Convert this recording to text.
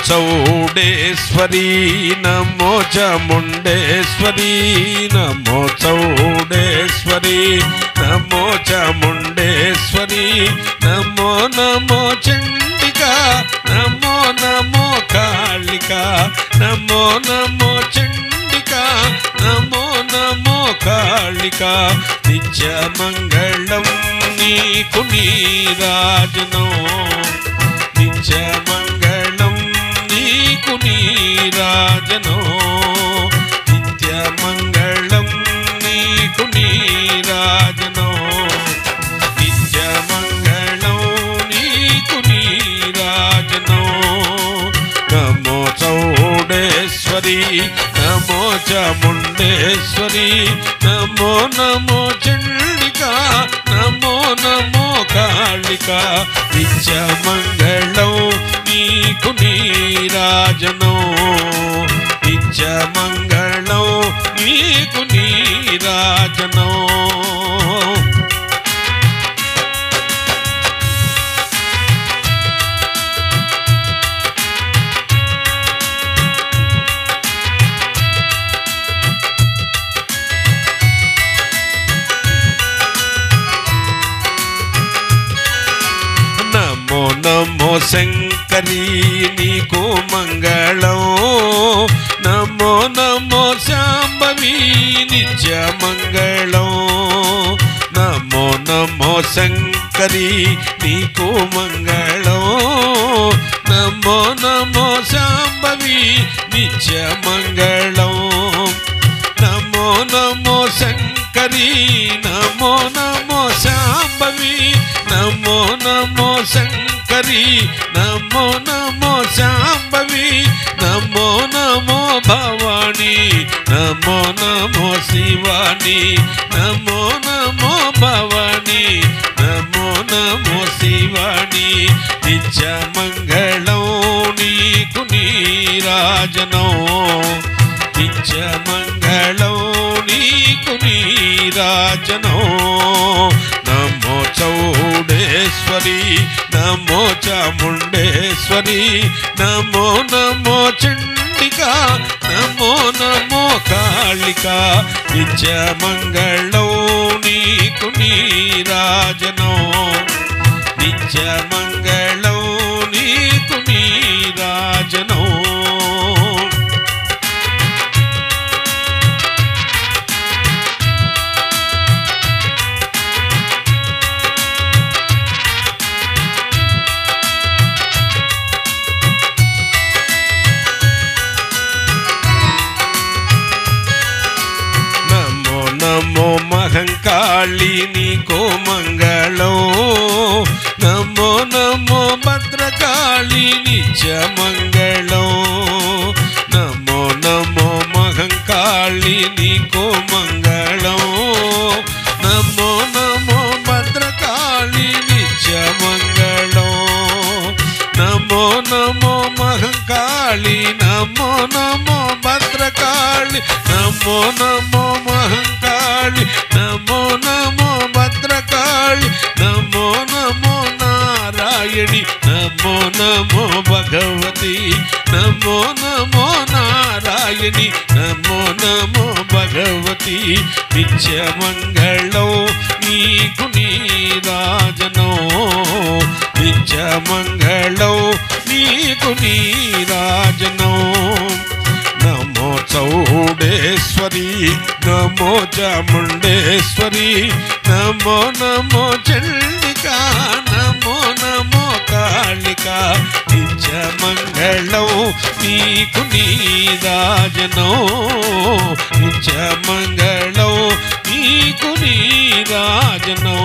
చౌడేశ్వరి నమో చాముండేశ్వరి నమో చౌడేశ్వరి నమో చాముండేశ్వరి నమో నమో చండికా నమో నమో కాళికా నమో నమో చండికా నమో నమో కాళికా నిత్య మంగళం నీకు నీరాజనం నిత్య మంగళం నీకు నీరాజనం నిత్య మంగళం నీకు నీరాజనం నిత్య మంగళం నీకు నీరాజనం నమో చౌడేశ్వరి నమో చాముండేశ్వరి నమో నమో చండికా నమో నమో కాళికా నిత్య మంగళం నీకు నీరాజనం నిత్య మంగళం నీకు నీరాజనం నమో నమో శంకరి నీకు మంగళం నమో నమో శాంభవి నిత్య మంగళం నమో నమో శంకరి నీకు మంగళం నమో నమో శాంభవి నిత్య మంగళం నమో నమో శంకరి నమో నమో శాంభవి నమో నమో శంకరి నమో నమో శాంభవి నమో నమో భవాని నమో నమో శివాని నమో నమో భవాని నమో నమో శివాని నిత్య మంగళం నీకు నీరాజనం నిత్య మంగళం నీకు నీరాజనం నమో చౌడేశ్వరి నమో చాముండేశ్వరి నమో నమో చండికా నమో నమో కాళికా నిత్య మంగళం నీకు నీరాజనం నిత్య మంగళం నీకు నీరాజనం నమో మహంకాళి నీకు మంగళం నమో నమో భద్రకాళి నిత్య మంగళం నమో నమో మహంకాళి నీకు మంగళం నమో నమో భద్రకాళి నిత్య మంగళం నమో నమో మహంకాళి నమో నమో భద్రకాళి నమో నమో మహంకాళి నమో నమో భద్రకాళి నమో నమో నారాయణి నమో నమో భగవతి నమో నమో నారాయణి నమో నమో భగవతి నిత్య మంగళం నీకు నీరాజనం నిత్య మంగళం నీకు నీరాజనం నమో చౌడేశ్వరి నమో చాముండేశ్వరి నమో నమో చండికా నమో నమో కాళికా నిత్య మంగళం నీకు నీరాజనం నిత్య మంగళం నీకు నీరాజనం